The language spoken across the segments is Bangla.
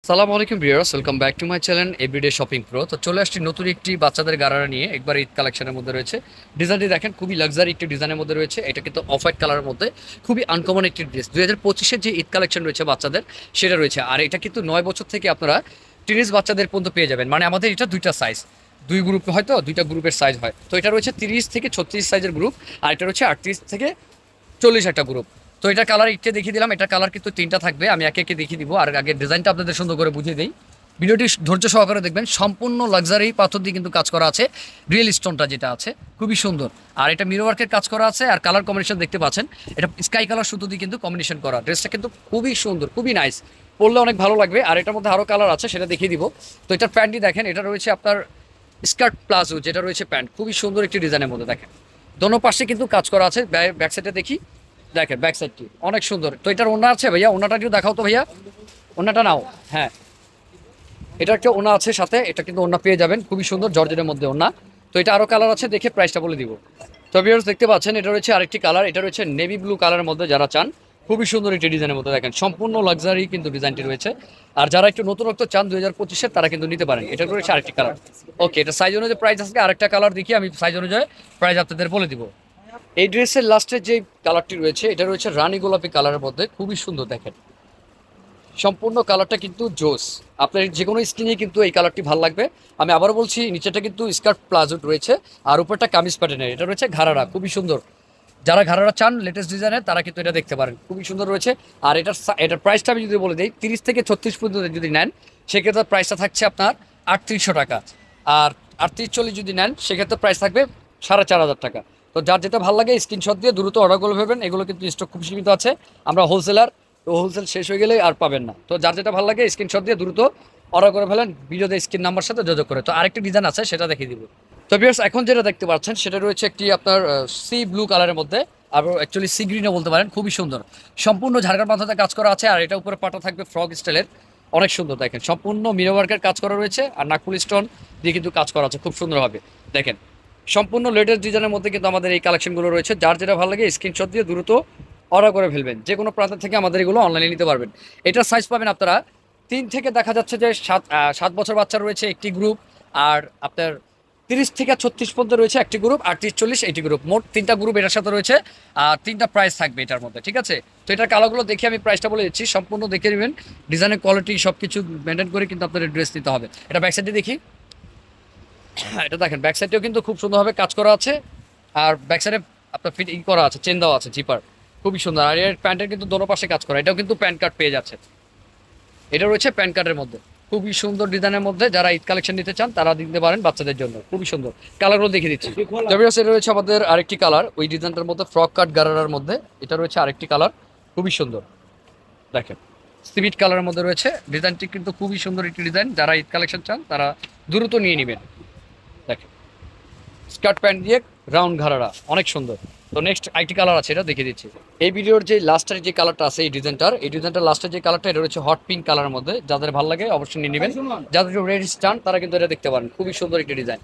সালামু আলাইকুম viewers, welcome back to my channel everyday shopping pro. তো চলে আসছি নতুন একটি বাচ্চাদের গারারা নিয়ে, একবার ঈদ কালেকশনের মধ্যে রয়েছে। ডিজাইনটি দেখেন, খুবই লাক্সারি একটি ডিজাইনের মধ্যে রয়েছে। এটা কিন্তু অফ হোয়াইট কালারের মধ্যে খুবই আনকমন একটি ড্রেস। 2025-এর যে ঈদ কালেকশন রয়েছে বাচ্চাদের, সেটা রয়েছে। আর এটা কিন্তু 9 বছর থেকে আপনারা টিনেজ বাচ্চাদের পর্যন্ত পেয়ে যাবেন। মানে আমাদের এটা দুইটা সাইজ, দুই গ্রুপ হয়তো দুইটা গ্রুপের সাইজ হয়। তো এটা রয়েছে 30 থেকে 36 সাইজের গ্রুপ, আর এটা রয়েছে 38 থেকে 40 একটা গ্রুপ। তো এটা কালার একটু দেখিয়ে দিলাম। এটা কালার কিন্তু তিনটা থাকবে, আমি একে একে দেখিয়ে দিব। আর আগে ডিজাইনটা আপনাদের সুন্দর করে বুঝিয়ে দিই। ভিডিওটি ধৈর্য সহকারে দেখবেন। সম্পূর্ণ লাক্সারি পাথর দিয়ে কিন্তু কাজ করা আছে। রিয়েল স্টোনটা যেটা আছে খুবই সুন্দর। আর এটা মিরর ওয়ার্কের কাজ করা আছে। আর কালার কম্বিনেশন দেখতে পাচ্ছেন, এটা স্কাই কালার সুতো দিয়ে কিন্তু কম্বিনেশন করা। ড্রেসটা কিন্তু খুবই সুন্দর, খুবই নাইস, পরলে অনেক ভালো লাগবে। আর এটার মধ্যে আরও কালার আছে, সেটা দেখিয়ে দিব। তো এটার প্যান্টটি দেখেন, এটা রয়েছে আপনার স্কার্ট প্লাজো, যেটা রয়েছে প্যান্ট, খুবই সুন্দর একটি ডিজাইনের মধ্যে। দেখেন দোনো পাশে কিন্তু কাজ করা আছে। ব্যাক সাইডে দেখি, দেখেন ব্যাক সাইডটি অনেক সুন্দর। তো এটার ওনা আছে ভাইয়া, ওনাটা একটু দেখাও তো ভাইয়া, ওনাটা নাও। হ্যাঁ, এটা একটা ওনা আছে সাথে, এটা কিন্তু ওনা পেয়ে যাবেন, খুবই সুন্দর জর্জেটের মধ্যে ওনা। তো এটা আরও কালার আছে, দেখে প্রাইসটা বলে দিব। তো ভিউয়ার্স দেখতে পাচ্ছেন, এটা রয়েছে আরেকটি কালার, এটা রয়েছে নেভি ব্লু কালারের মধ্যে। যারা চান খুবই সুন্দর একটি ডিজাইনের মধ্যে, দেখেন সম্পূর্ণ লাক্সারি কিন্তু ডিজাইনটি রয়েছে। আর যারা একটু নতুনত্ব চান 2025-এর, তারা কিন্তু নিতে পারেন। এটা রয়েছে আরেকটি কালার। ওকে, এটা সাইজ অনুযায়ী প্রাইস আছে। আরেকটা কালার দেখি, আমি সাইজ অনুযায়ী প্রাইস আপনাদের বলে দিব। এই ড্রেসের লাস্টের যে কালারটি রয়েছে, এটা রয়েছে রানী গোলাপি কালারের মধ্যে, খুবই সুন্দর। দেখেন সম্পূর্ণ কালারটা কিন্তু জোস। আপনার যে কোনো স্কিনে কিন্তু এই কালারটি ভালো লাগবে। আমি আবারও বলছি, নিচেটা কিন্তু স্কার্ট প্লাজো রয়েছে, আর উপরটা কামিজ প্যাটার্নের। এটা রয়েছে ঘাড়ারা, খুবই সুন্দর। যারা ঘাড়ারা চান লেটেস্ট ডিজাইনের, তারা কিন্তু এটা দেখতে পারেন, খুবই সুন্দর রয়েছে। আর এটার প্রাইসটা আমি যদি বলে দিই, 30 থেকে 36 পর্যন্ত যদি নেন, সেক্ষেত্রে প্রাইসটা থাকছে আপনার 3800 টাকা। আর 38-40 যদি নেন, সেক্ষেত্রে প্রাইস থাকবে 4500 টাকা। তো যার যেটা ভালো লাগে স্ক্রিনশট দিয়ে দ্রুত অর্ডার করে ফেলবেন। এগুলো কিন্তু স্টক খুব সীমিত আছে, আমরা হোলসেলার। তো হোলসেল শেষ হয়ে গেলে আর পাবেন না। তো যার যেটা ভালো লাগে স্ক্রিনশট দিয়ে দ্রুত অর্ডার করে ফেলেন, ভিডিওতে স্ক্রিন নাম্বার সাথে যোগাযোগ করে। তো আরেকটি ডিজাইন আছে, সেটা দেখিয়ে দিব। তো ভিউয়ার্স, এখন যেটা দেখতে পাচ্ছেন, সেটা রয়েছে একটি আপনার সি ব্লু কালারের মধ্যে, আর অ্যাকচুয়ালি সি গ্রিনও বলতে পারেন। খুবই সুন্দর, সম্পূর্ণ ঝাড়খান্ড মাথাতে কাজ করা আছে। আর এটা উপরে পাটা থাকবে ফ্রক স্টাইলের, অনেক সুন্দর। দেখেন সম্পূর্ণ মিরর ওয়ার্কের কাজ করা রয়েছে, আর নাকফুল স্টোন দিয়ে কিন্তু কাজ করা আছে খুব সুন্দরভাবে। দেখেন সম্পূর্ণ লেটেস্ট ডিজাইনের মধ্যে কিন্তু আমাদের এই কালেকশনগুলো রয়েছে। যার যেটা ভালো লাগে স্ক্রিনশট দিয়ে দ্রুত অর্ডার করে ফেলবেন। যে কোনো প্রান্ত থেকে আমাদের এগুলো অনলাইনে নিতে পারবেন। এটার সাইজ পাবেন আপনারা 3 থেকে দেখা যাচ্ছে যে 7 বছর বাচ্চা রয়েছে একটি গ্রুপ, আর আপনার 30 থেকে 36 পর্যন্ত রয়েছে একটি গ্রুপ, 38-40 এইটি গ্রুপ, মোট 3টা গ্রুপ এটার সাথে রয়েছে। আর 3টা প্রাইস থাকবে এটার মধ্যে, ঠিক আছে। তো এটার কালারগুলো দেখে আমি প্রাইসটা বলে দিচ্ছি, সম্পূর্ণ দেখে নেবেন। ডিজাইনের কোয়ালিটি সব কিছু মেনটেন করে কিন্তু আপনাদের ড্রেস নিতে হবে। এটা ব্যাক সাইডে দেখি, এটা দেখেন ব্যাক সাইডেও কিন্তু খুব সুন্দরভাবে কাজ করা আছে। আর ব্যাক সাইডে আপনার ফিট করা আছে, চেন দেওয়া আছে, জিপার, খুবই সুন্দর। আর এর প্যান্টের কিন্তু দোনো পাশে কাজ করা, এটাও কিন্তু প্যান্ট কার্ড পেয়ে যাচ্ছে। এটা রয়েছে প্যান্ট কার্ডের মধ্যে, খুবই সুন্দর ডিজাইনের মধ্যে। যারা ঈদ কালেকশন নিতে চান, তারা দিতে পারেন বাচ্চাদের জন্য, খুবই সুন্দর। কালারগুলো দেখিয়ে দিচ্ছি। এটা রয়েছে আমাদের আরেকটি কালার, ওই ডিজাইনটার মধ্যে ফ্রক কাট গারারার মধ্যে। এটা রয়েছে আরেকটি কালার, খুবই সুন্দর। দেখেন সিভিট কালারের মধ্যে রয়েছে। ডিজাইনটি কিন্তু খুবই সুন্দর একটি ডিজাইন। যারা ঈদ কালেকশন চান, তারা দ্রুত নিয়ে নেবেন। দেখেন স্কার্ট প্যান্ট দিয়ে রাউন্ড ঘাড়ারা, অনেক সুন্দর। তো নেক্সট আইটি কালার আছে, এটা দেখিয়ে দিচ্ছি। এই ভিডিওর যে লাস্টের যে কালারটা আছে, এই ডিজাইনটার লাস্টের যে কালারটা, এটা রয়েছে হট পিঙ্ক কালারের মধ্যে। যাদের ভালো লাগে অবশ্যই নিয়ে নেবেন। যাদের রেড চান, তারা কিন্তু এটা দেখতে পারেন, খুবই সুন্দর একটি ডিজাইন,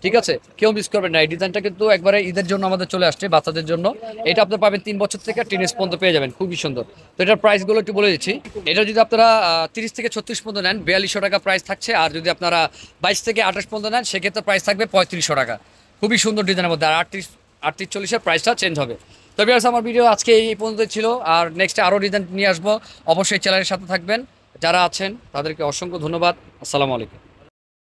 ঠিক আছে। কেউ মিস করবেন না। এই ডিজাইনটা কিন্তু একবারে ঈদের জন্য আমাদের চলে আসছে, বাচ্চাদের জন্য। এটা আপনি পাবেন 3 বছর থেকে টিনেজ পর্যন্ত পেয়ে যাবেন, খুবই সুন্দর। তো এটার প্রাইসগুলো একটু বলে দিচ্ছি। এটা যদি আপনারা 30 থেকে 36 পর্যন্ত নেন, 4200 টাকা প্রাইস থাকছে। আর যদি আপনারা 22 থেকে 28 পর্যন্ত নেন, সেক্ষেত্রে প্রাইস থাকবে 3500 টাকা। খুবই সুন্দর ডিজাইনের মধ্যে। আর 38-40-এর প্রাইসটা চেঞ্জ হবে। তবে আমার ভিডিও আজকে এই পর্যন্ত ছিল। আর নেক্সটে আরও ডিজাইন নিয়ে আসবো, অবশ্যই চ্যানেলের সাথে থাকবেন। যারা আছেন তাদেরকে অসংখ্য ধন্যবাদ। আসসালামু আলাইকুম।